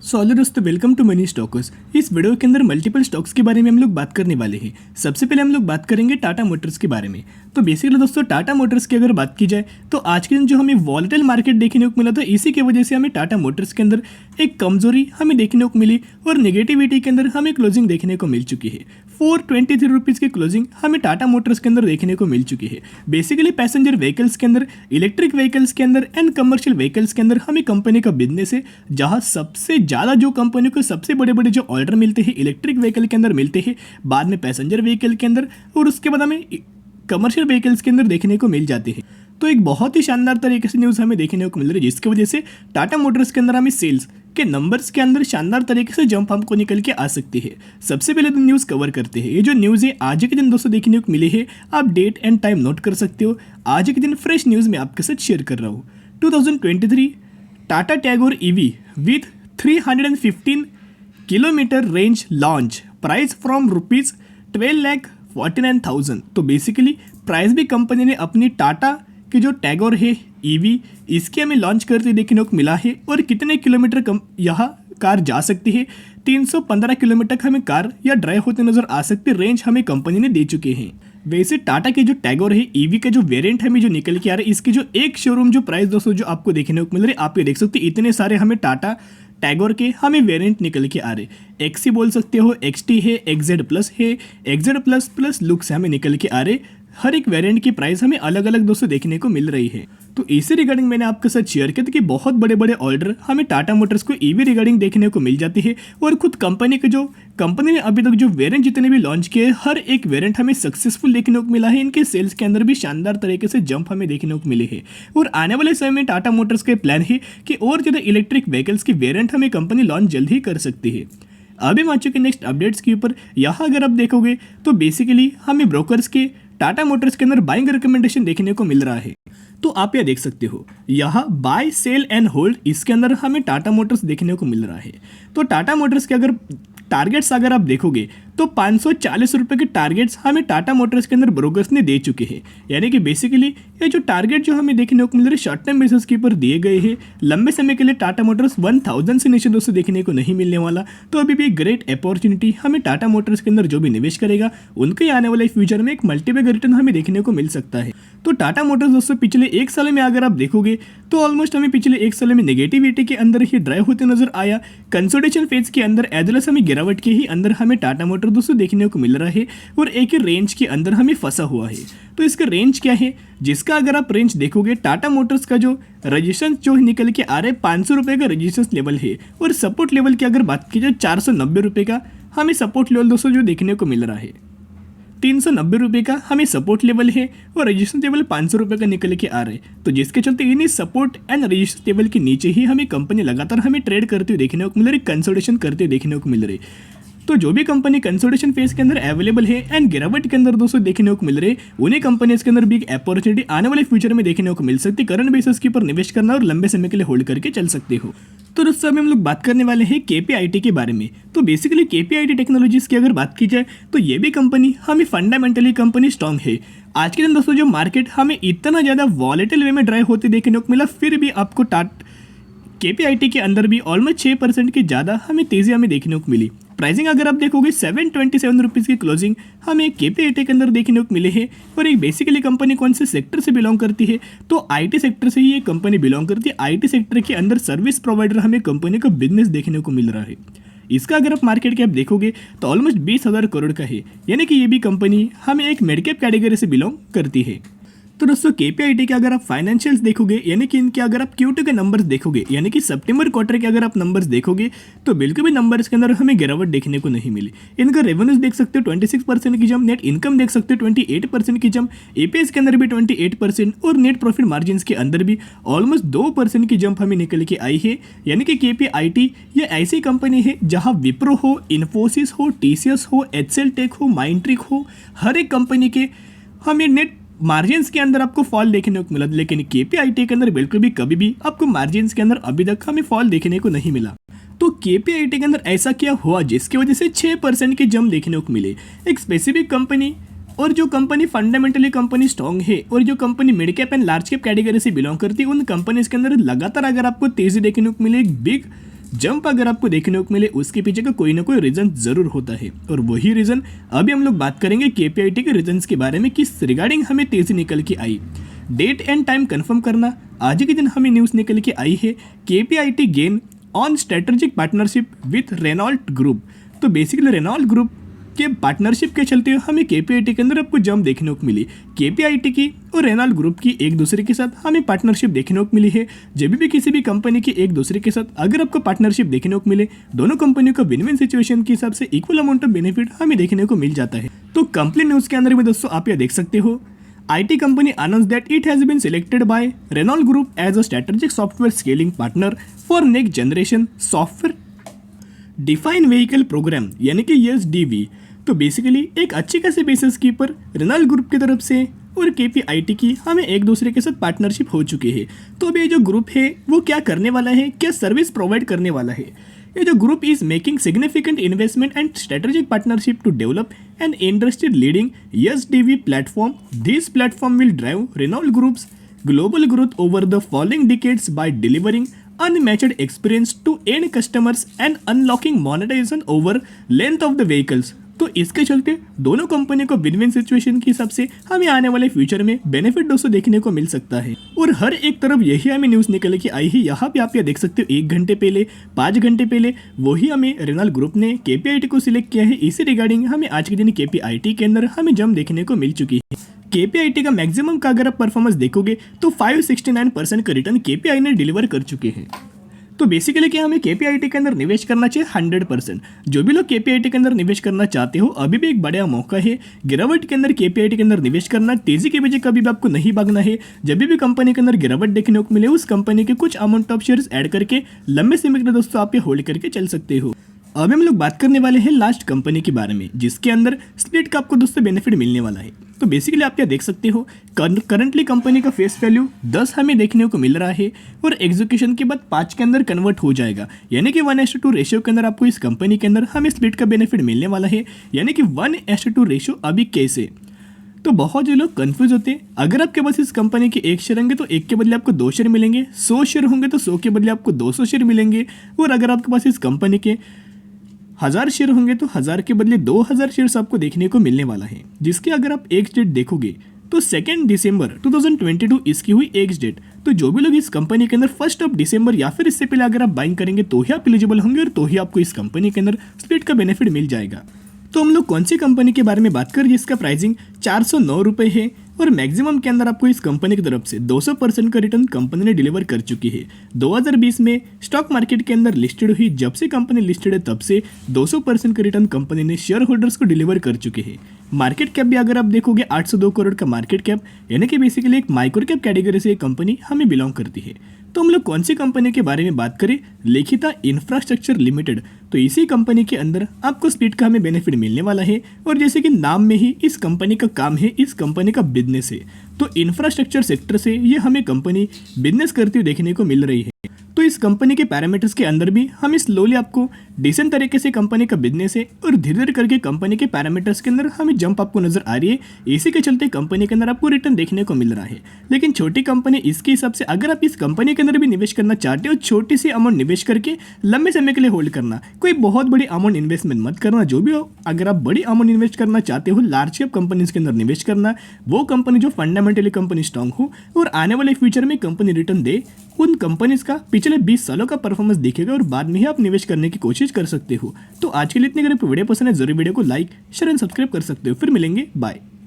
Hello दोस्तों, welcome to money stalkers. इस video के अंदर मल्टीपल स्टॉक्स के बारे में हम लोग बात करने वाले हैं। सबसे पहले हम लोग बात करेंगे टाटा मोटर्स के बारे में। तो बेसिकली दोस्तों, टाटा मोटर्स की अगर बात की जाए तो आज के दिन जो हमें वॉलेटाइल मार्केट देखने को मिला था, इसी की वजह से हमें टाटा मोटर्स के अंदर एक कमजोरी हमें देखने को मिली और नेगेटिविटी के अंदर हमें क्लोजिंग देखने को मिल चुकी है। 423 रुपीज़ की क्लोजिंग हमें टाटा मोटर्स के अंदर देखने को मिल चुकी है। बेसिकली पैसेंजर व्हीकल्स के अंदर, इलेक्ट्रिक व्हीकल्स के अंदर एंड कमर्शियल व्हीकल्स के अंदर हमें कंपनी का बिजनेस है, जहां सबसे ज़्यादा जो कंपनी को सबसे बड़े बड़े जो ऑर्डर मिलते हैं इलेक्ट्रिक व्हीकल के अंदर मिलते हैं, बाद में पैसेंजर व्हीकल के अंदर और उसके बाद हमें कमर्शियल व्हीकल्स के अंदर देखने को मिल जाते हैं। तो एक बहुत ही शानदार तरीके से न्यूज़ हमें देखने को मिल रही है, जिसकी वजह से टाटा मोटर्स के अंदर हमें सेल्स के नंबर्स के अंदर शानदार तरीके से जंप हमको निकल के आ सकती है। सबसे पहले तो न्यूज़ कवर करते हैं। ये जो न्यूज़ है आज के दिन दोस्तों देखने को मिली है, आप डेट एंड टाइम नोट कर सकते हो। आज के दिन फ्रेश न्यूज़ में आपके साथ शेयर कर रहा हूँ। 2023 Tata Tagore EV with 315 kilometre range launch, price from ₹12,49,000। तो बेसिकली प्राइस भी कंपनी ने अपनी टाटा की जो टैगोर है ईवी, इसके हमें लॉन्च करते देखने को मिला है। और कितने किलोमीटर यह कार जा सकती है, 315 किलोमीटर तक हमें कार या ड्राइव होते नजर आ सकती रेंज हमें कंपनी ने दे चुके हैं। वैसे टाटा के जो टैगोर है ईवी का जो वेरिएंट हमें जो निकल के आ रहा है, इसके जो एक शोरूम जो प्राइस दोस्तों जो आपको देखने को मिल रहे, आप ये देख सकते हो इतने सारे हमें टाटा टैगोर के हमें वेरिएंट निकल के आ रहे। एक्सी बोल सकते हो, एक्सटी है, एक्जेड प्लस है, एक्जेड प्लस प्लस लुक्स हमें निकल के आ रहे। हर एक वेरिएंट की प्राइस हमें अलग अलग दोस्तों देखने को मिल रही है। तो इसी रिगार्डिंग मैंने आपके साथ शेयर किया था कि बहुत बड़े बड़े ऑर्डर हमें टाटा मोटर्स को ईवी रिगार्डिंग देखने को मिल जाती है। और खुद कंपनी ने अभी तक जो वेरिएंट जितने भी लॉन्च किए, हर एक वेरिएंट हमें सक्सेसफुल देखने को मिला है। इनके सेल्स के अंदर भी शानदार तरीके से जंप हमें देखने को मिले हैं। और आने वाले समय में टाटा मोटर्स के प्लान है कि और ज़्यादा इलेक्ट्रिक व्हीकल्स की वेरिएंट हमें कंपनी लॉन्च जल्द ही कर सकती है। अभी हम आ चुके नेक्स्ट अपडेट्स के ऊपर। यहाँ अगर आप देखोगे तो बेसिकली हमें ब्रोकर्स के टाटा मोटर्स के अंदर बाइंग रिकमेंडेशन देखने को मिल रहा है। तो आप यह देख सकते हो, यहाँ बाय सेल एंड होल्ड, इसके अंदर हमें टाटा मोटर्स देखने को मिल रहा है। तो टाटा मोटर्स के अगर टारगेट्स अगर आप देखोगे तो 540 रुपये के टारगेट्स हमें टाटा मोटर्स के अंदर ब्रोकर्स ने दे चुके हैं। यानी कि बेसिकली ये जो टारगेट जो हमें देखने को मिल रहे शॉर्ट टर्म बेसिस के ऊपर दिए गए हैं, लंबे समय के लिए टाटा मोटर्स 1000 से नीचे दोस्तों देखने को नहीं मिलने वाला। तो अभी भी एक ग्रेट अपॉर्चुनिटी हमें टाटा मोटर्स के अंदर जो भी निवेश करेगा उनके आने वाले फ्यूचर में एक मल्टीपल रिटर्न हमें देखने को मिल सकता है। तो टाटा मोटर्स दोस्तों पिछले एक साल में अगर आप देखोगे तो ऑलमोस्ट हमें पिछले एक साल में नेगेटिविटी के अंदर ही ड्राइव होते नजर आया। कंसोलिडेशन फेज के अंदर एजलस हमें गिरावट के ही अंदर हमें टाटा मोटर दोस्तों देखने को मिल रहा है और एक ही रेंज के अंदर हमें फंसा हुआ है। तो इसका रेंज क्या है, जिसका अगर आप रेंज देखोगे, टाटा मोटर्स का जो रजिस्ट्रेशन जो निकल के आ रहा है 500 रुपये का रजिस्ट्रेशन लेवल है। और सपोर्ट लेवल की अगर बात की जाए 490 रुपये का हमें सपोर्ट लेवल दोस्तों जो देखने को मिल रहा है। 390 रुपये का हमें सपोर्ट लेवल है और रजिस्ट्रेशन लेवल 500 रुपये का निकल के आ रहा है। तो जिसके चलते इन्हीं सपोर्ट एंड रजिस्ट्रेशन लेवल के नीचे ही हमें कंपनी लगातार हमें ट्रेड करते हुए देखने को मिल रही, कंसोलिडेशन करते हुए देखने को मिल रही। तो जो भी कंपनी कंसोलिडेशन फेज के अंदर अवेलेबल है एंड गिरावट के अंदर दोस्तों देखने को मिल रहे, उन्हीं कंपनीज के अंदर भी एक अपॉर्चुनिटी आने वाले फ्यूचर में देखने को मिल सकती है। करंट बेसिस के ऊपर निवेश करना और लंबे समय के लिए होल्ड करके चल सकते हो। तो दोस्तों अभी हम लोग बात करने वाले हैं केपीआईटी के बारे में। तो बेसिकली केपीआईटी टेक्नोलॉजीज की अगर बात की जाए तो ये भी कंपनी हमें फंडामेंटली कंपनी स्ट्रांग है। आज के दिन दोस्तों जो मार्केट हमें इतना ज़्यादा वॉलेटाइल वे में ड्राइव होते देखने को मिला, फिर भी आपको केपीआईटी के अंदर भी ऑलमोस्ट 6% की ज़्यादा हमें तेज़ी हमें देखने को मिली। प्राइसिंग अगर आप देखोगे 727 रुपीज़ की क्लोजिंग हमें केपीआईटी के अंदर देखने को मिले हैं। और एक बेसिकली कंपनी कौन से सेक्टर से बिलोंग करती है, तो आईटी सेक्टर से ही ये कंपनी बिलोंग करती है। आईटी सेक्टर के अंदर सर्विस प्रोवाइडर हमें कंपनी का बिजनेस देखने को मिल रहा है। इसका अगर आप मार्केट कैप देखोगे तो ऑलमोस्ट 20,000 करोड़ का है। यानी कि ये भी कंपनी हमें एक मिड कैप कैटेगरी से बिलोंग करती है। तो दोस्तों केपीआईटी के अगर आप फाइनेंशियल्स देखोगे, यानी कि इनके अगर आप Q2 के नंबर्स देखोगे, यानी कि सितंबर क्वार्टर के अगर आप नंबर्स देखोगे तो बिल्कुल भी नंबर्स के अंदर हमें गिरावट देखने को नहीं मिली। इनका रेवेन्यूज देख सकते हो 26% की जंप, नेट इनकम देख सकते हो 28% की जंप, एपीएस के अंदर भी 28% और नेट प्रॉफिट मार्जिन के अंदर भी ऑलमोस्ट 2% की जंप हमें निकल के आई है। यानी कि केपीआईटी ये ऐसी कंपनी है जहाँ विप्रो हो, इन्फोसिस हो, टीसीएस हो, एचसीएल टेक हो, माइंट्रिक हो, हर एक कंपनी के हमें नेट मार्जिन्स के अंदर आपको फॉल देखने को मिला। लेकिन केपीआईटी के अंदर बिल्कुल भी कभी भी आपको मार्जिन्स के अंदर अभी तक हमें फॉल देखने को नहीं मिला। तो केपीआईटी के अंदर ऐसा क्या हुआ जिसकी वजह से 6% की जंप देखने को मिले। एक स्पेसिफिक कंपनी और जो कंपनी फंडामेंटली कंपनी स्ट्रॉन्ग है और जो company mid cap and large cap category से बिलोंग करती है, उन कंपनीज के अंदर लगातार अगर आपको तेजी देखने को मिले, एक बिग जंप अगर आपको देखने को मिले उसके पीछे का कोई ना कोई रीजन जरूर होता है, और वही रीजन अभी हम लोग बात करेंगे केपीआईटी के रीजंस के बारे में, किस रिगार्डिंग हमें तेजी निकल के आई। डेट एंड टाइम कंफर्म करना, आज के दिन हमें न्यूज़ निकल के आई है KPIT gain on strategic partnership with Renault group. तो बेसिकली रेनॉल्ट ग्रुप के पार्टनरशिप के चलते हमें केपीआईटी के अंदर आपको जंप देखने को मिली। केपीआईटी की और रेनॉल्ट ग्रुप की एक दूसरे के साथ हमें पार्टनरशिप देखने को मिली है। जब भी किसी भी कंपनी की एक दूसरे के साथ अगर आपको पार्टनरशिप देखने को मिले, दोनों कंपनियों का विन विन सिचुएशन के हिसाब से इक्वल अमाउंट ऑफ बेनिफिट हमें देखने को मिल जाता है। तो कंप्लीट न्यूज़ के अंदर में दोस्तों आप यह देख सकते हो, IT company announced that it has been selected by Renault Group as a strategic software scaling partner for next generation software defined vehicle program यानी कि SDV। तो बेसिकली एक अच्छी खासी बेसिस के ऊपर रेनॉल्ट ग्रुप की तरफ से और केपीआईटी की हमें एक दूसरे के साथ पार्टनरशिप हो चुकी है। तो अब ये जो ग्रुप है वो क्या करने वाला है, क्या सर्विस प्रोवाइड करने वाला है। ये जो group is making significant investment and strategic partnership to develop an industry leading SDV platform. This platform will drive Renault Group's global growth over the following decades by delivering unmatched experience to end customers and unlocking monetization over length of the vehicles। तो इसके चलते दोनों company को win win situation के हिसाब से हमें आने वाले फ्यूचर में बेनिफिट दोस्तों देखने को मिल सकता है। और हर एक तरफ यही हमें न्यूज़ निकल के आई है। यहाँ पे आप यह देख सकते हो 1 घंटे पहले, 5 घंटे पहले वही हमें रेनॉल्ट ग्रुप ने केपीआईटी को सिलेक्ट किया है। इसी रिगार्डिंग हमें आज के दिन केपीआईटी के अंदर हमें जंप देखने को मिल चुकी है। केपीआईटी का मैक्सिमम का अगर आप परफॉर्मेंस देखोगे तो 569% का रिटर्न केपीआई ने डिलीवर कर चुके हैं। तो बेसिकली क्या हमें केपीआईटी के अंदर निवेश करना चाहिए 100%। जो भी लोग केपीआईटी के अंदर निवेश करना चाहते हो अभी भी एक बड़ा मौका है गिरावट के अंदर केपीआईटी के अंदर निवेश करना। तेजी के पीछे कभी भी आपको नहीं भागना है। जब भी कंपनी के अंदर गिरावट देखने को मिले उस कंपनी के कुछ अमाउंट ऑफ शेयर्स ऐड करके लंबे समय के दोस्तों आप ये होल्ड करके चल सकते हो। अब हम लोग बात करने वाले हैं लास्ट कंपनी के बारे में जिसके अंदर स्प्लिट का आपको दोस्तों बेनिफिट मिलने वाला है। तो बेसिकली आप क्या देख सकते हो, करंटली कंपनी का फेस वैल्यू 10 हमें देखने को मिल रहा है और एग्जीक्यूशन के बाद 5 के अंदर कन्वर्ट हो जाएगा, यानी कि 1:2 रेशियो के अंदर आपको इस कंपनी के अंदर हमें स्प्लिट का बेनिफिट मिलने वाला है, यानी कि 1:2 रेशियो। अभी कैसे, तो बहुत जो लोग कंफ्यूज होते हैं। अगर आपके पास इस कंपनी के 1 शेयर होंगे तो 1 के बदले आपको 2 शेयर मिलेंगे, 100 शेयर होंगे तो 100 के बदले आपको 200 शेयर मिलेंगे, और अगर आपके पास इस कंपनी के 1000 शेयर होंगे तो 1000 के बदले 2000 शेयर्स आपको देखने को मिलने वाला है। जिसके अगर आप एक्स डेट देखोगे तो 2 दिसंबर 2022 इसकी हुई एक्स डेट। तो जो भी लोग इस कंपनी के अंदर 1 दिसंबर या फिर इससे पहले अगर आप बाइंग करेंगे तो ही आप एलिजिबल होंगे और तो ही आपको इस कंपनी के अंदर स्प्लिट का बेनिफिट मिल जाएगा। तो हम लोग कौन सी कंपनी के बारे में बात करें जिसका प्राइसिंग 409 रुपये है और मैक्सिमम के अंदर आपको इस कंपनी की तरफ से 200% का रिटर्न कंपनी ने डिलीवर कर चुकी है। 2020 में स्टॉक मार्केट के अंदर लिस्टेड हुई, जब से कंपनी लिस्टेड है तब से 200% का रिटर्न कंपनी ने शेयर होल्डर्स को डिलीवर कर चुके हैं। मार्केट कैप भी अगर आप देखोगे 802 करोड़ का मार्केट कैप, यानी कि बेसिकली एक माइक्रो कैप कैटेगरी से ये कंपनी हमें बिलोंग करती है। तो हम लोग कौन सी कंपनी के बारे में बात करें, लिखिता इंफ्रास्ट्रक्चर लिमिटेड। तो इसी कंपनी के अंदर आपको स्प्लिट का हमें बेनिफिट मिलने वाला है, और जैसे कि नाम में ही इस कंपनी का काम है, इस कंपनी का बिजनेस है। तो इंफ्रास्ट्रक्चर सेक्टर से ये हमें कंपनी बिजनेस करती हुई देखने को मिल रही है। तो इस कंपनी के पैरामीटर्स के अंदर भी हमें स्लोली आपको डिसेंट तरीके से कंपनी का बिजनेस है और धीरे धीरे करके कंपनी के पैरामीटर्स के अंदर हमें जंप आपको नजर आ रही है। इसी के चलते कंपनी के अंदर आपको रिटर्न देखने को मिल रहा है। लेकिन छोटी कंपनी, इसके हिसाब से अगर आप इस कंपनी के अंदर भी निवेश करना चाहते हो, छोटी सी अमाउंट निवेश करके लंबे समय के लिए होल्ड करना, कोई बहुत बड़ी अमाउंट इन्वेस्टमेंट मत करना। जो भी हो, अगर आप बड़ी अमाउंट इन्वेस्ट करना चाहते हो, लार्ज कैप कंपनीज के अंदर निवेश करना, वो कंपनी जो फंडामेंटली कंपनी स्ट्रांग हो और आने वाले फ्यूचर में कंपनी रिटर्न दे, उन कंपनीज का पिछले 20 सालों का परफॉर्मेंस दिखेगा और बाद में ही आप निवेश करने की कोशिश कर सकते हो। तो आज के लिए इतनी, अगर वीडियो पसंद है जरूर वीडियो को लाइक, शेयर एंड सब्सक्राइब कर सकते हो। फिर मिलेंगे, बाय।